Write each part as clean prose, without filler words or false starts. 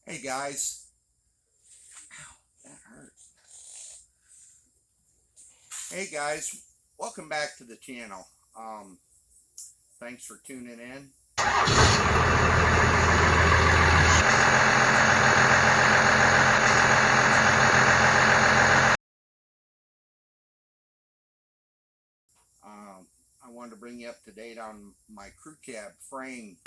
Hey guys, ow, that hurt. Hey guys, welcome back to the channel. Thanks for tuning in. I wanted to bring you up to date on my crew cab frame.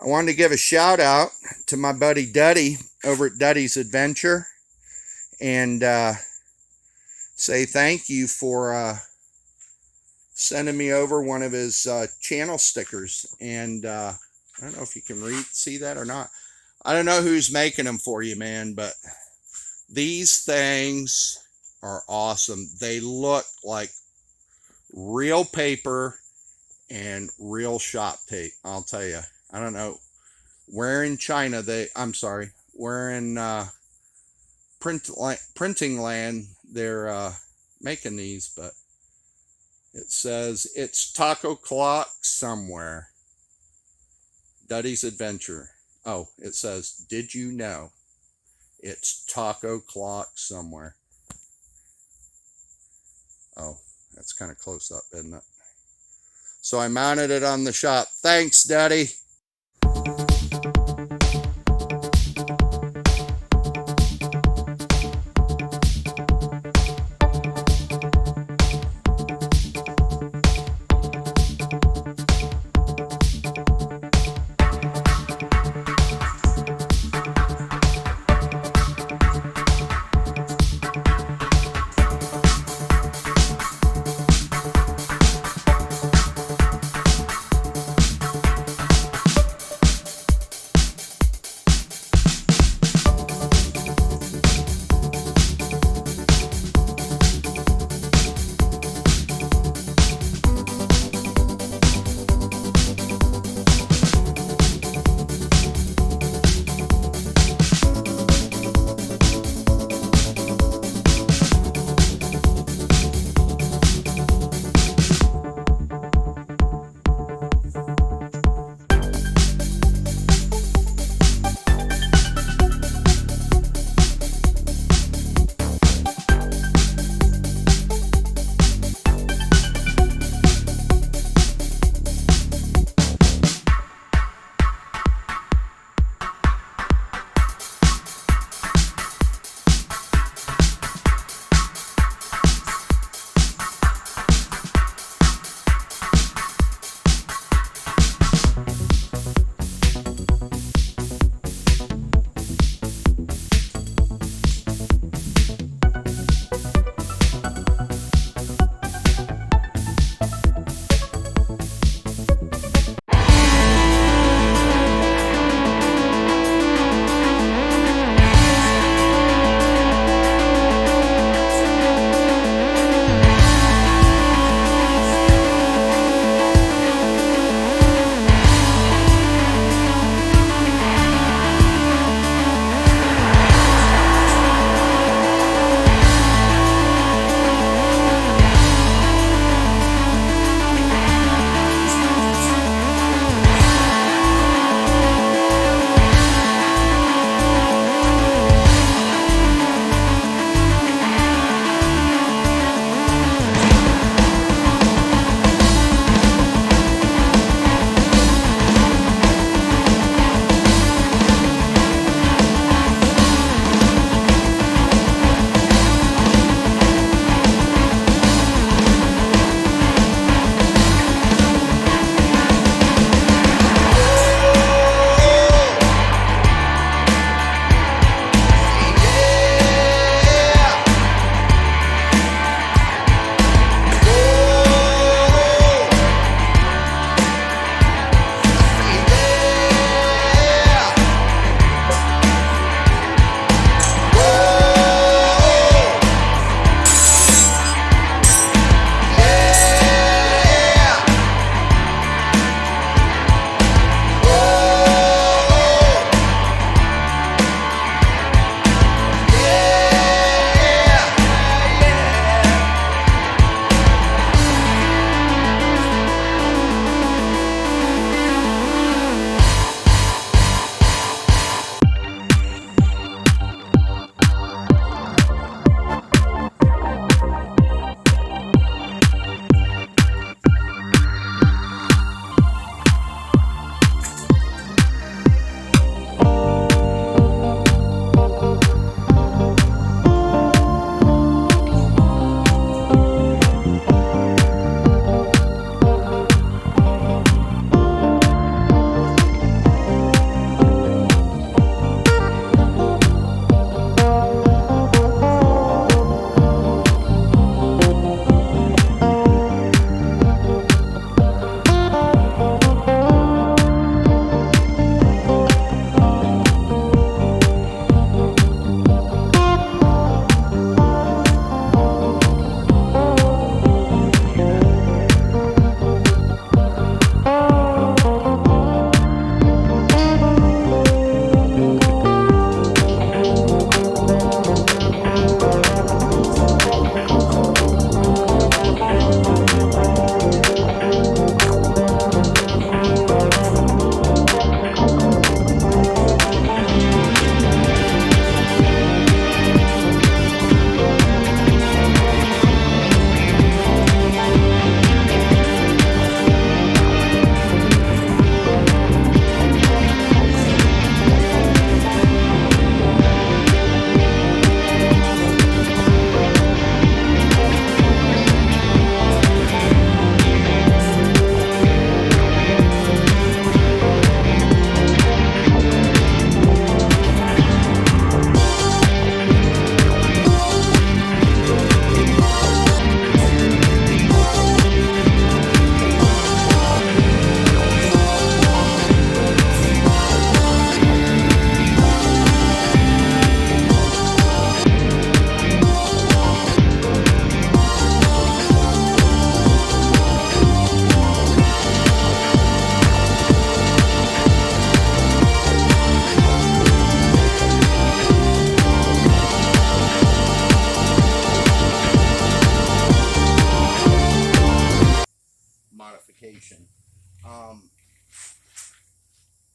wanted to give a shout out to my buddy Duddy over at Duddy's Adventure, and say thank you for sending me over one of his channel stickers. And I don't know if you can see that or not. I don't know who's making them for you, man, but these things are awesome. They look like real paper and real shop tape, I'll tell you. I don't know where in China where in printing land they're making these, but it says it's taco clock somewhere. Duddy's Adventure. Oh, it says, did you know it's taco clock somewhere? Oh, that's kind of close up, isn't it? So I mounted it on the shop. Thanks, Duddy.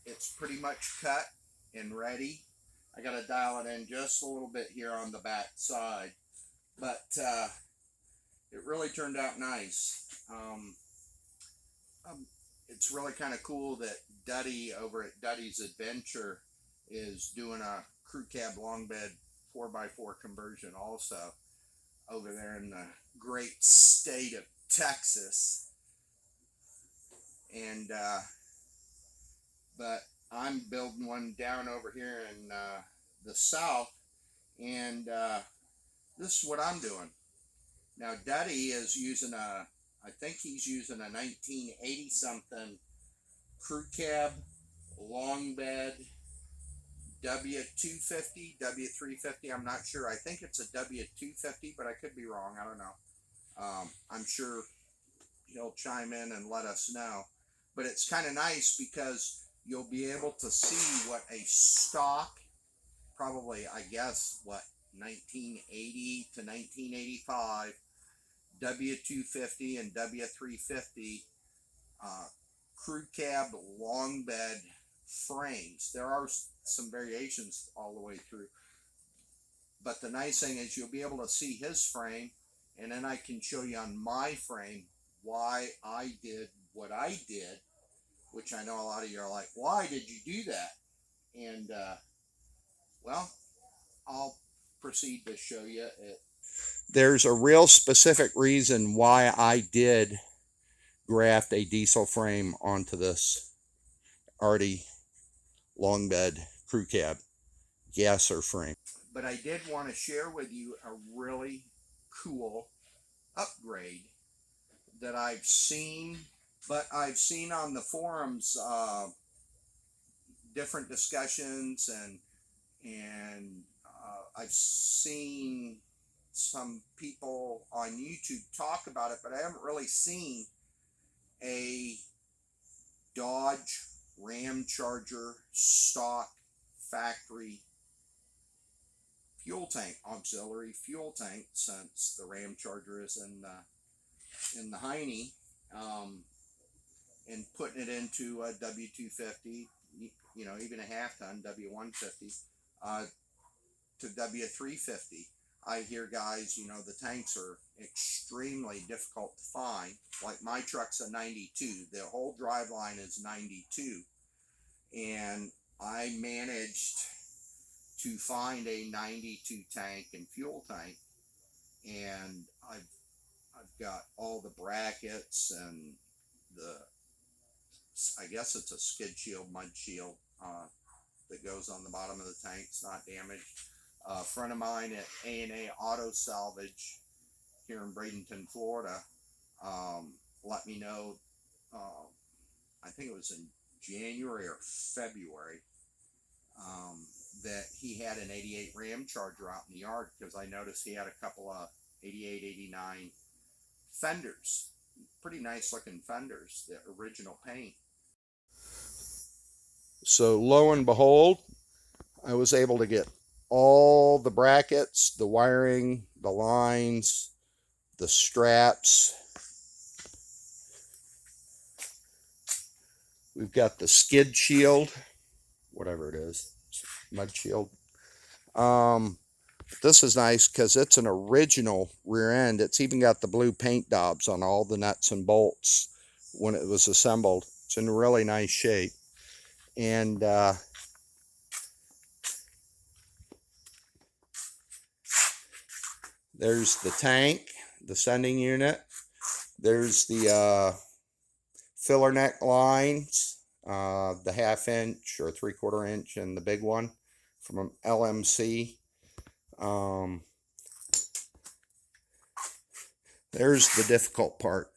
It's pretty much cut and ready. I got to dial it in just a little bit here on the back side, but it really turned out nice. It's really kind of cool that Duddy over at Duddy's Adventure is doing a crew cab long bed 4x4 conversion also over there in the great state of Texas. And but I'm building one down over here in the south, and this is what I'm doing. Now Duddy is using I think he's using a 1980 something crew cab long bed W250, W350, I'm not sure. I think it's a W250, but I could be wrong. I don't know. I'm sure he'll chime in and let us know. But it's kind of nice because you'll be able to see what a stock, probably, I guess, what, 1980 to 1985 W250 and W350 crew cab long bed frames. There are some variations all the way through, but the nice thing is you'll be able to see his frame, and then I can show you on my frame why I did what I did, which I know a lot of you are like, why did you do that? And well, I'll proceed to show you it. There's a real specific reason why I did graft a diesel frame onto this Artie long bed crew cab gasser frame. But I did want to share with you a really cool upgrade that I've seen, but I've seen on the forums different discussions, and I've seen some people on YouTube talk about it, but I haven't really seen a Dodge Ram Charger stock factory fuel tank, auxiliary fuel tank, since the Ram Charger is in the hiney, and putting it into a W250, you know, even a half ton W150 to W350. I hear guys, you know, the tanks are extremely difficult to find. Like my truck's a 92. The whole drive line is 92. And I managed to find a 92 tank and fuel tank. And I've got all the brackets and I guess it's a skid shield, mud shield that goes on the bottom of the tank. It's not damaged. A friend of mine at A&A Auto Salvage here in Bradenton, Florida, let me know, I think it was in January or February, that he had an 88 Ram Charger out in the yard, because I noticed he had a couple of 88, 89 fenders, pretty nice looking fenders, the original paint. So lo and behold, I was able to get all the brackets, the wiring, the lines, the straps. We've got the skid shield, whatever it is, mud shield. This is nice because it's an original rear end. It's even got the blue paint daubs on all the nuts and bolts when it was assembled. It's in really nice shape. And there's the tank, the sending unit. There's the filler neck lines, the 1/2 inch or 3/4 inch, and the big one from LMC. There's the difficult part.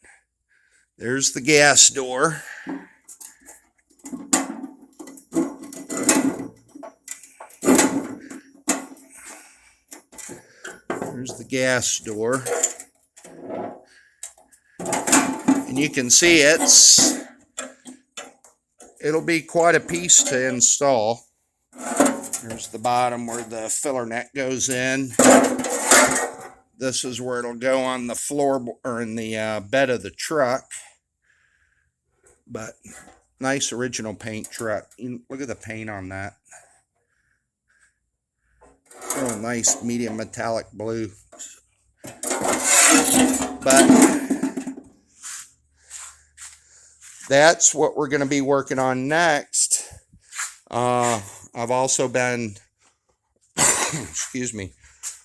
There's the gas door. There's the gas door. And you can see it'll be quite a piece to install. There's the bottom where the filler neck goes in. This is where it'll go on the floor or in the bed of the truck. But nice original paint truck. Look at the paint on that. Oh, nice medium metallic blue. But that's what we're going to be working on next. I've also been, excuse me,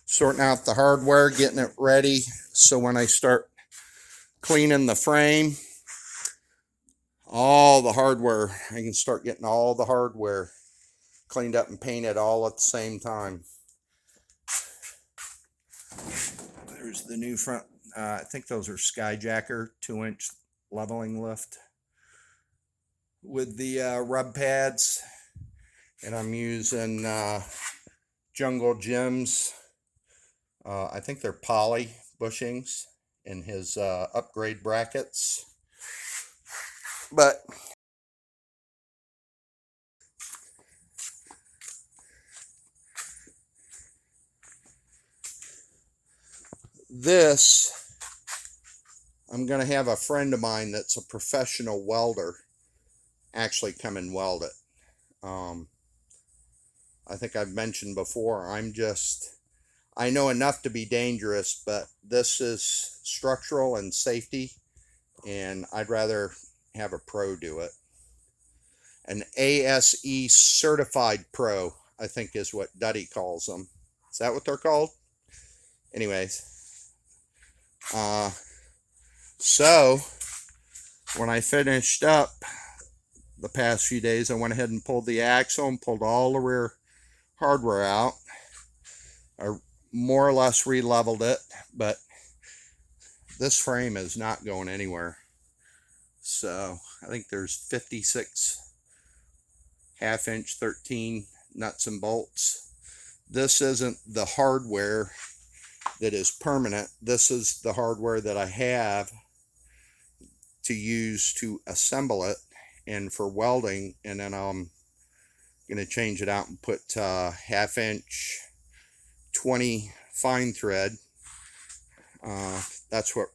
sorting out the hardware, getting it ready. So when I start cleaning the frame, all the hardware, I can start getting all the hardware cleaned up and painted all at the same time. There's the new front, I think those are Skyjacker 2-inch leveling lift with the rub pads. And I'm using Jungle Jim's, I think they're poly bushings in his upgrade brackets. But this, I'm going to have a friend of mine that's a professional welder actually come and weld it. I think I've mentioned before, I know enough to be dangerous, but this is structural and safety, and I'd rather have a pro do it. An ASE certified pro, I think is what Duddy calls them. Is that what they're called? Anyways, so when I finished up the past few days, I went ahead and pulled the axle and pulled all the rear hardware out. I more or less re-leveled it, but this frame is not going anywhere. So I think there's 56 1/2-inch 13 nuts and bolts. This isn't the hardware that is permanent. This is the hardware that I have to use to assemble it and for welding, and then I'm going to change it out and put 1/2-inch 20 fine thread. That's what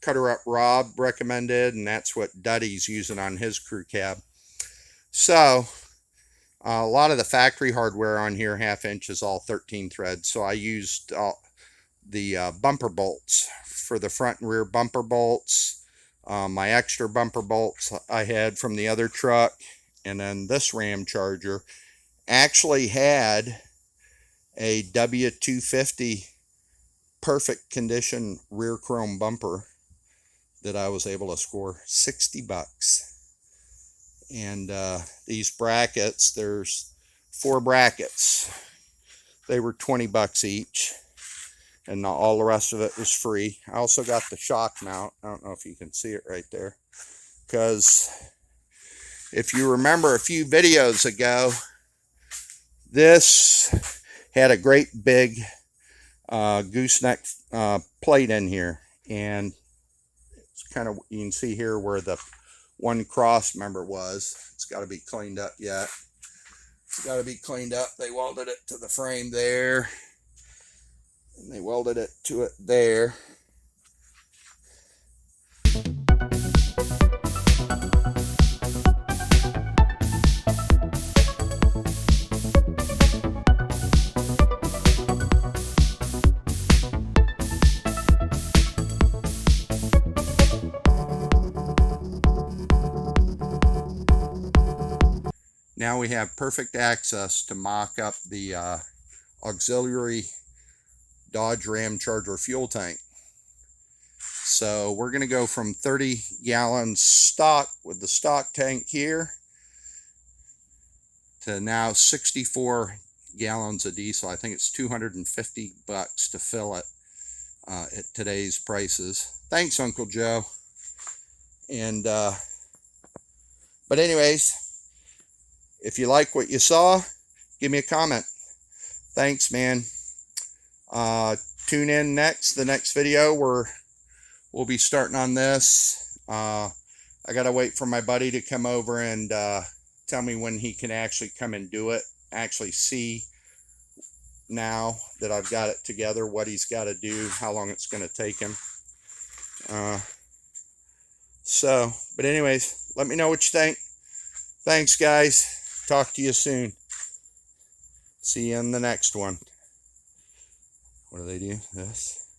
Cutter Up Rob recommended, and that's what Duddy's using on his crew cab. So a lot of the factory hardware on here, 1/2-inch, is all 13 threads. So I used the bumper bolts for the front and rear bumper bolts. My extra bumper bolts I had from the other truck, and then this Ram Charger actually had a W250 perfect condition rear chrome bumper that I was able to score $60. And these brackets, there's 4 brackets. They were $20 each, and all the rest of it was free. I also got the shock mount. I don't know if you can see it right there, because if you remember a few videos ago, this had a great big gooseneck plate in here, and it's kind of, you can see here where the one cross member was. It's got to be cleaned up yet. It's got to be cleaned up. They welded it to the frame there, and they welded it to it there. Now we have perfect access to mock up the auxiliary Dodge Ram Charger fuel tank. So we're going to go from 30 gallons stock with the stock tank here to now 64 gallons of diesel. I think it's $250 to fill it at today's prices. Thanks, Uncle Joe. And but anyways, if you like what you saw, give me a comment. Thanks, man. Tune in the next video where we'll be starting on this. I gotta wait for my buddy to come over and tell me when he can actually come and do it. Actually see now that I've got it together, what he's got to do, how long it's going to take him. So, but anyways, let me know what you think. Thanks, guys. Talk to you soon. See you in the next one. What do they do? This.